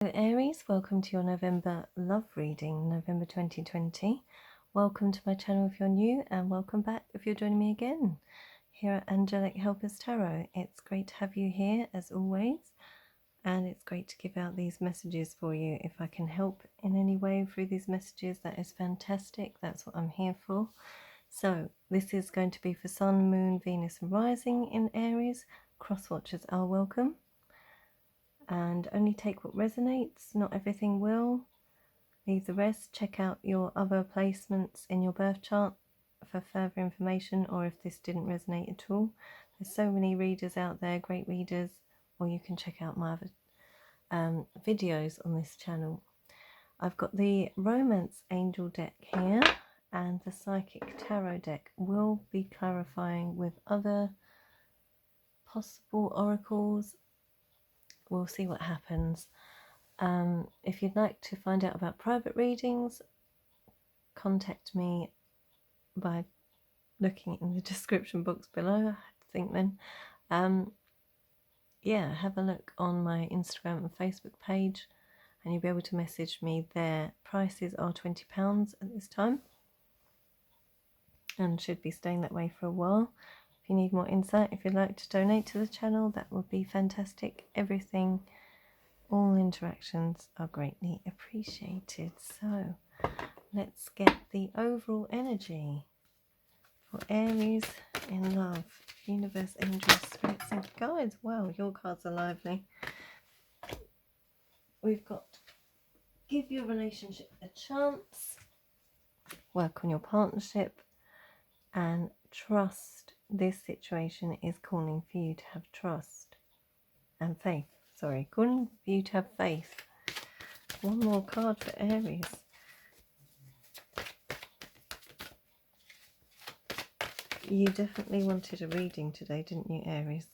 Hello Aries, welcome to your November love reading, November 2020. Welcome to my channel if you're new, and welcome back if you're joining me again here at Angelic Helpers Tarot. It's great to have you here as always, and it's great to give out these messages for you. If I can help in any way through these messages, that is fantastic. That's what I'm here for. So this is going to be for Sun, Moon, Venus and Rising in Aries. Cross watchers are welcome. And only take what resonates, not everything will. Leave the rest. Check out your other placements in your birth chart for further information, or if this didn't resonate at all. There's so many readers out there, great readers, or you can check out my other videos on this channel. I've got the Romance Angel deck here, and the Psychic Tarot deck will be clarifying with other possible oracles. We'll see what happens. If you'd like to find out about private readings, contact me by looking in the description box below. I had to think then. Yeah, have a look on my Instagram and Facebook page, and you'll be able to message me there. Prices are £20 at this time, and should be staying that way for a while. If you need more insight, if you'd like to donate to the channel, that would be fantastic. Everything, all interactions are greatly appreciated. So let's get the overall energy for Aries in love. Universe, angels, spirits and guides. Wow, your cards are lively. We've got give your relationship a chance, work on your partnership, and trust. This situation is calling for you to have trust and faith. Sorry, calling for you to have faith. One more card for Aries. You definitely wanted a reading today, didn't you, Aries?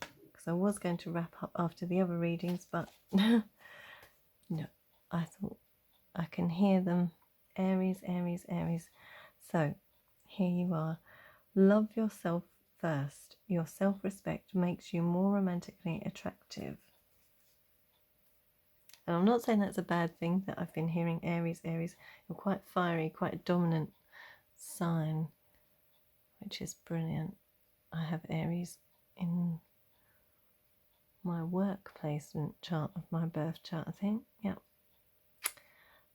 Because I was going to wrap up after the other readings, but no, I thought I can hear them. Aries, Aries, Aries. So here you are. Love yourself first. Your self-respect makes you more romantically attractive. And I'm not saying that's a bad thing that I've been hearing Aries. Aries, you're quite fiery, quite a dominant sign, which is brilliant. I have Aries in my work placement chart of my birth chart, I think. Yeah.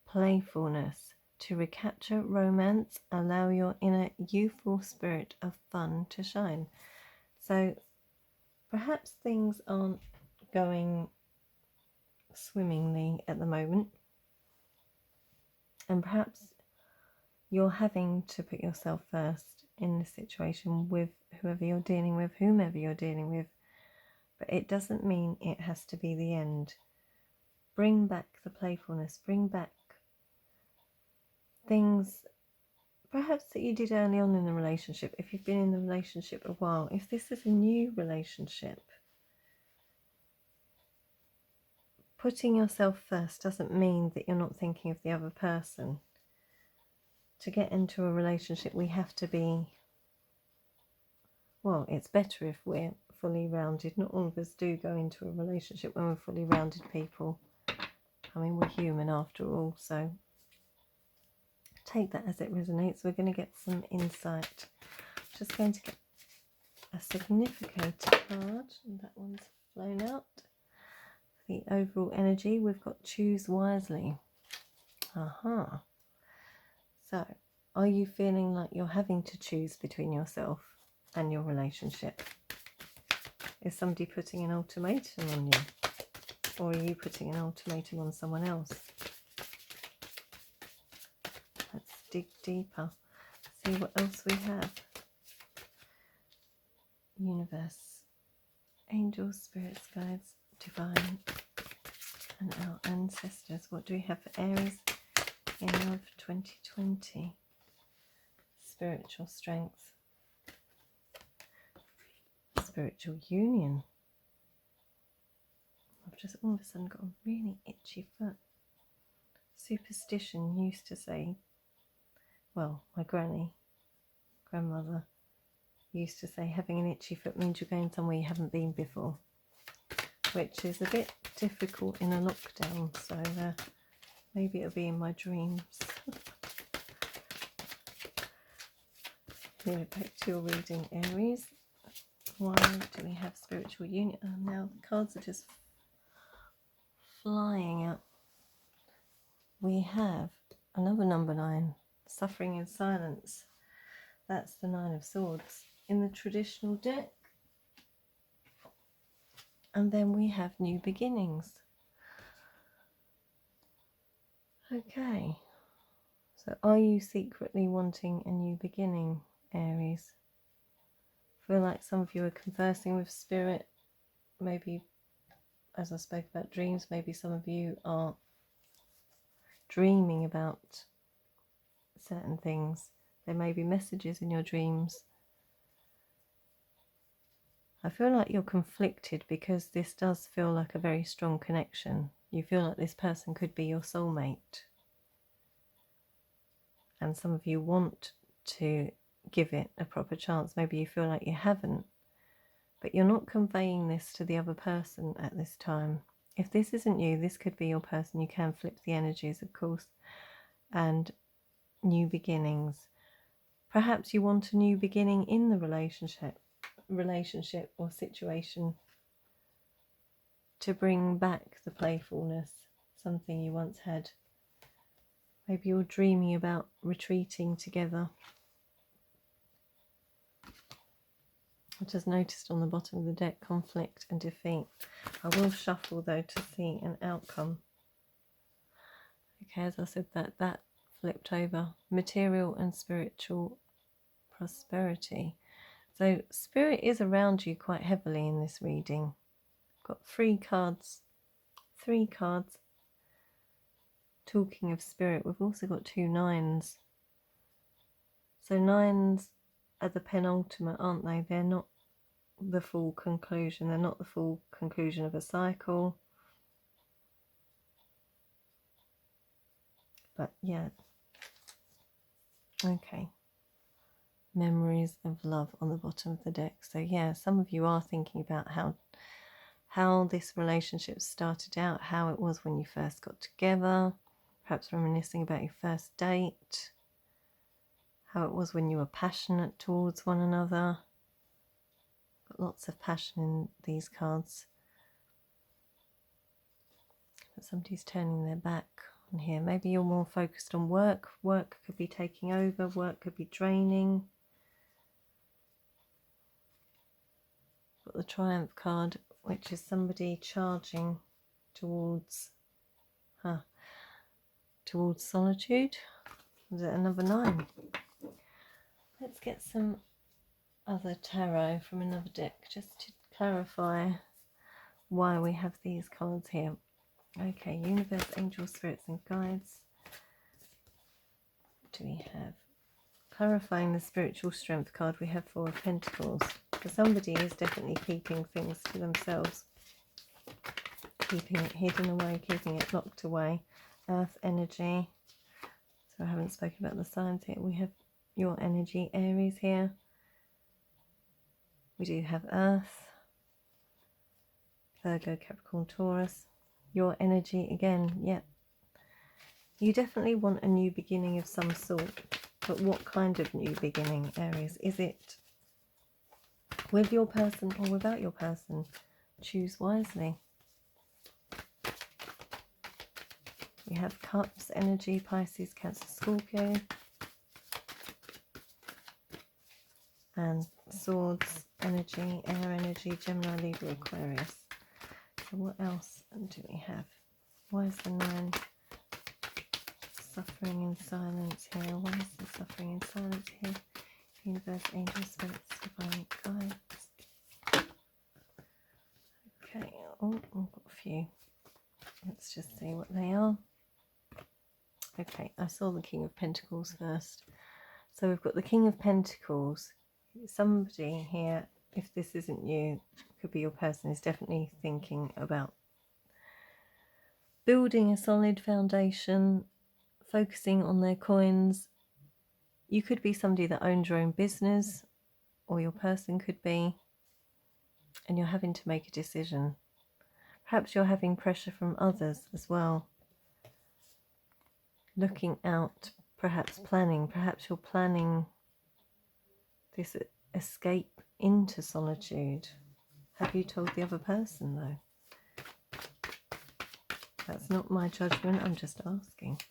Playfulness. To recapture romance, allow your inner youthful spirit of fun to shine. So perhaps things aren't going swimmingly at the moment, and perhaps you're having to put yourself first in this situation with whoever you're dealing with, whomever you're dealing with, but it doesn't mean it has to be the end. Bring back the playfulness, bring back things perhaps that you did early on in the relationship. If you've been in the relationship a while, if this is a new relationship, putting yourself first doesn't mean that you're not thinking of the other person. To get into a relationship, we have to be, well, it's better if we're fully rounded. Not all of us do go into a relationship when we're fully rounded people. I mean, we're human after all, so take that as it resonates. We're going to get some insight. Just going to get a significant card, and that one's flown out. The overall energy, we've got choose wisely. Aha. So, are you feeling like you're having to choose between yourself and your relationship? Is somebody putting an ultimatum on you? Or are you putting an ultimatum on someone else? Let's dig deeper. See what else we have. Universe, angels, spirits, guides, divine, and our ancestors. What do we have for Aries in love 2020? Spiritual strength, spiritual union. I've just all of a sudden got a really itchy foot. Superstition used to say, well, my grandmother used to say, having an itchy foot means you're going somewhere you haven't been before, which is a bit difficult in a lockdown, so maybe it'll be in my dreams. Yeah, back to your reading, Aries. Why do we have spiritual union? Oh, now the cards are just flying out. We have another number 9, suffering in silence. That's the 9 of Swords in the traditional deck. And then we have new beginnings. Okay. So are you secretly wanting a new beginning, Aries? I feel like some of you are conversing with spirit. Maybe, as I spoke about dreams, maybe some of you are dreaming about certain things. There may be messages in your dreams. I feel like you're conflicted because this does feel like a very strong connection. You feel like this person could be your soulmate. And some of you want to give it a proper chance. Maybe you feel like you haven't, but you're not conveying this to the other person at this time. If this isn't you, this could be your person. You can flip the energies, of course. And new beginnings. Perhaps you want a new beginning in the relationship or situation to bring back the playfulness, something you once had. Maybe you're dreaming about retreating together. I just noticed on the bottom of the deck, conflict and defeat. I will shuffle though to see an outcome. Okay, as I said, that flipped over. Material and spiritual prosperity. So spirit is around you quite heavily in this reading. Got 3 cards. 3 cards. Talking of spirit, we've also got 2 9s. So 9s are the penultimate, aren't they? They're not the full conclusion. They're not the full conclusion of a cycle. But yeah. Okay. Memories of love on the bottom of the deck. So yeah, some of you are thinking about how this relationship started out, how it was when you first got together, perhaps reminiscing about your first date, how it was when you were passionate towards one another. Got lots of passion in these cards. But somebody's turning their back on here. Maybe you're more focused on work. Work could be taking over. Work could be draining. Got the Triumph card, which is somebody charging towards solitude. Is it another 9? Let's get some other tarot from another deck just to clarify why we have these cards here. Okay, universe, angels, spirits and guides. What do we have? Clarifying the spiritual strength card, we have 4 of Pentacles. So somebody is definitely keeping things to themselves, keeping it hidden away, keeping it locked away. Earth energy. So I haven't spoken about the signs here. We have your energy, Aries, here. We do have Earth, Virgo, Capricorn, Taurus. Your energy again, yeah. You definitely want a new beginning of some sort. But what kind of new beginning, Aries? Is it with your person or without your person? Choose wisely. We have Cups, energy, Pisces, Cancer, Scorpio. And Swords, energy, air energy, Gemini, Libra, Aquarius. So what else do we have? Why is the 9 suffering in silence here? Why is the suffering in silence here? Universe, angels, spirits, divine guides. Okay, oh, I've got a few. Let's just see what they are. Okay, I saw the King of Pentacles first. So we've got the King of Pentacles. Somebody here, if this isn't you, could be your person, is definitely thinking about building a solid foundation, focusing on their coins. You could be somebody that owns your own business, or your person could be, and you're having to make a decision. Perhaps you're having pressure from others as well. Looking out, perhaps planning. Perhaps you're planning this escape into solitude. Have you told the other person, though? That's not my judgment, I'm just asking.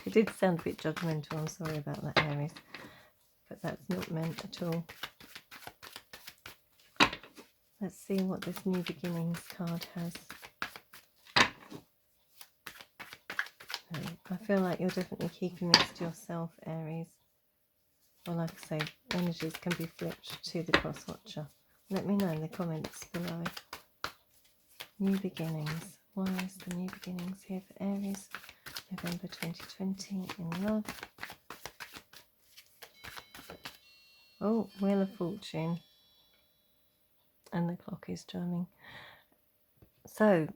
It did sound a bit judgmental, I'm sorry about that, Aries. But that's not meant at all. Let's see what this New Beginnings card has. I feel like you're definitely keeping this to yourself, Aries. Or like I say, energies can be flipped to the cross watcher. Let me know in the comments below. New Beginnings. Why is the New Beginnings here for Aries? November 2020 in love. Oh, Wheel of Fortune. And the clock is chiming. So,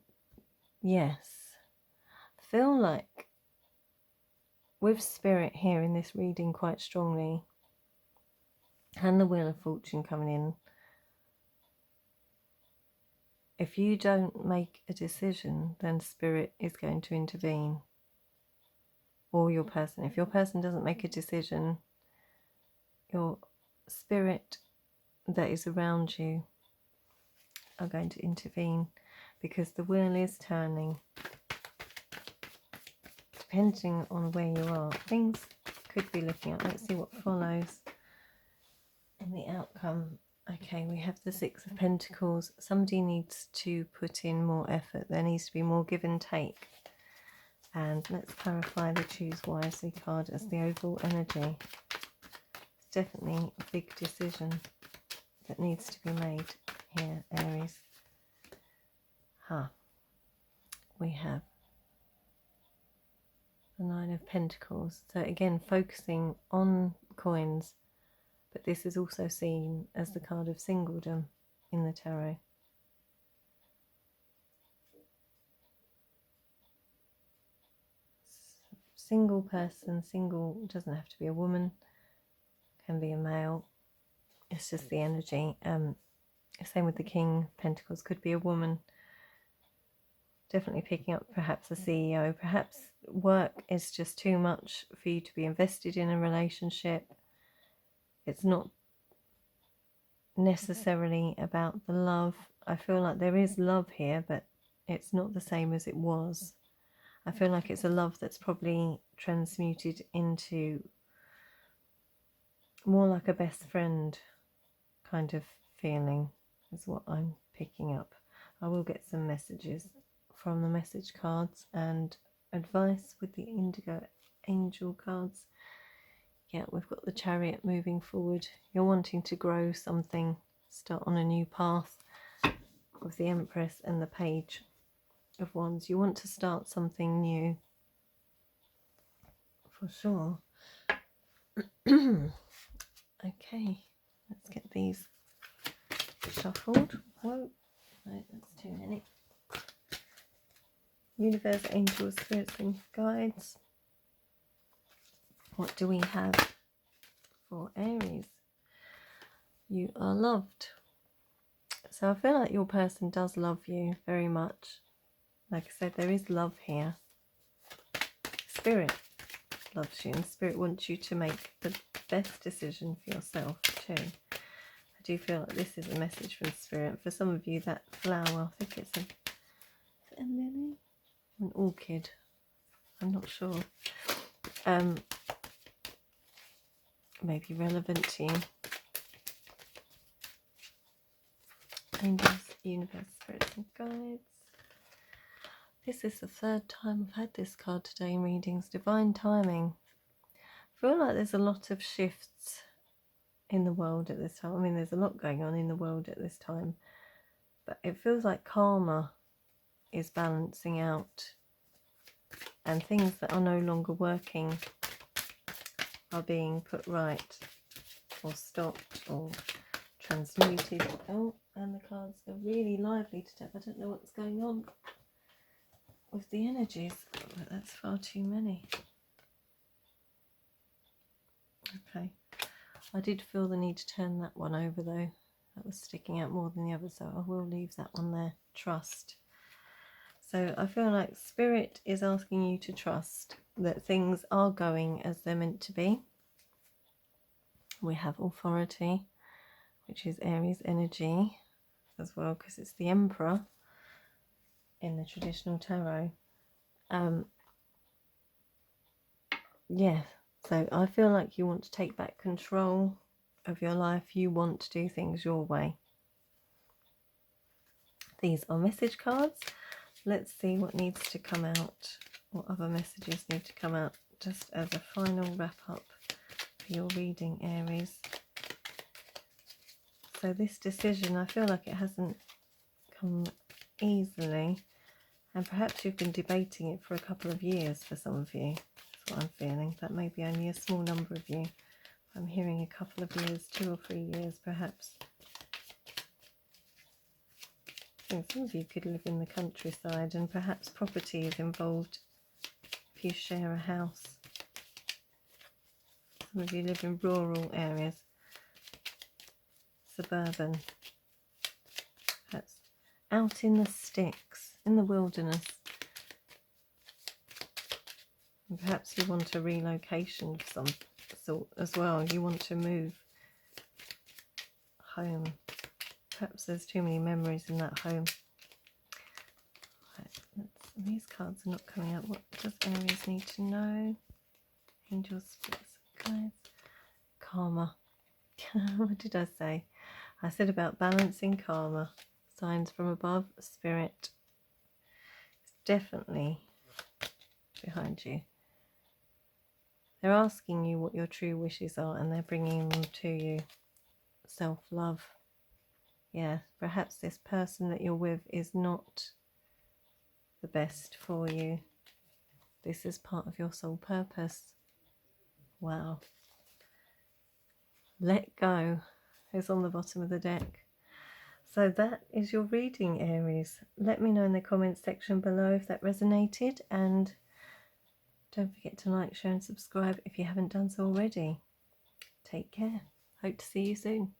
yes. I feel like with Spirit here in this reading quite strongly, and the Wheel of Fortune coming in, if you don't make a decision, then Spirit is going to intervene. Or your person. If your person doesn't make a decision, your spirit that is around you are going to intervene, because the wheel is turning. Depending on where you are, things could be looking up. Let's see what follows in the outcome. Okay, we have the Six of Pentacles. Somebody needs to put in more effort. There needs to be more give and take. And let's clarify the Choose Wisely card as the overall energy. It's definitely a big decision that needs to be made here, Aries. We have the Nine of Pentacles. So again, focusing on coins, but this is also seen as the card of singledom in the tarot. Single person, single doesn't have to be a woman, can be a male. It's just the energy. Same with the King of Pentacles, could be a woman. Definitely picking up perhaps a CEO. Perhaps work is just too much for you to be invested in a relationship. It's not necessarily about the love. I feel like there is love here, but it's not the same as it was. I feel like it's a love that's probably transmuted into more like a best friend kind of feeling, is what I'm picking up. I will get some messages from the message cards and advice with the Indigo Angel cards. Yeah, we've got the Chariot moving forward. You're wanting to grow something, start on a new path with the Empress and the Page of Wands. You want to start something new, for sure. Okay, let's get these shuffled. Whoa, no, that's too many. Universe, angels, spirits and guides. What do we have for Aries? You are loved. So I feel like your person does love you very much. Like I said, there is love here. Spirit loves you, and Spirit wants you to make the best decision for yourself too. I do feel like this is a message from Spirit. For some of you, that flower, I think it's a lily? An orchid. I'm not sure. May be relevant to you. Angels, universe, spirits and guides. This is the third time I've had this card today in readings. Divine timing. I feel like there's a lot of shifts in the world at this time. I mean, there's a lot going on in the world at this time. But it feels like karma is balancing out. And things that are no longer working are being put right. Or stopped. Or transmuted. Oh, and the cards are really lively today. I don't know what's going on with the energies, but that's far too many. Okay, I did feel the need to turn that one over though. That was sticking out more than the other, so I will leave that one there. Trust. So I feel like Spirit is asking you to trust that things are going as they're meant to be. We have Authority, which is Aries energy as well, because it's the Emperor in the traditional tarot. Yeah, so I feel like you want to take back control of your life. You want to do things your way. These are message cards. Let's see what needs to come out. What other messages need to come out just as a final wrap up for your reading, Aries. So this decision, I feel like it hasn't come easily, and perhaps you've been debating it for a couple of years for some of you. That's what I'm feeling. That may be only a small number of you. I'm hearing a couple of years, 2 or 3 years perhaps. I think some of you could live in the countryside, and perhaps property is involved if you share a house. Some of you live in rural areas, suburban, perhaps out in the sticks, in the wilderness. And perhaps you want a relocation of some sort as well. You want to move home. Perhaps there's too many memories in that home. Right, these cards are not coming out. What does Aries need to know? Angels, spirits, guides. Karma. What did I say? I said about balancing karma. Signs from above, Spirit. It's definitely behind you. They're asking you what your true wishes are, and they're bringing them to you. Self-love. Yeah, perhaps this person that you're with is not the best for you. This is part of your soul purpose. Wow. Let go is on the bottom of the deck. So that is your reading, Aries. Let me know in the comments section below if that resonated, and don't forget to like, share and subscribe if you haven't done so already. Take care. Hope to see you soon.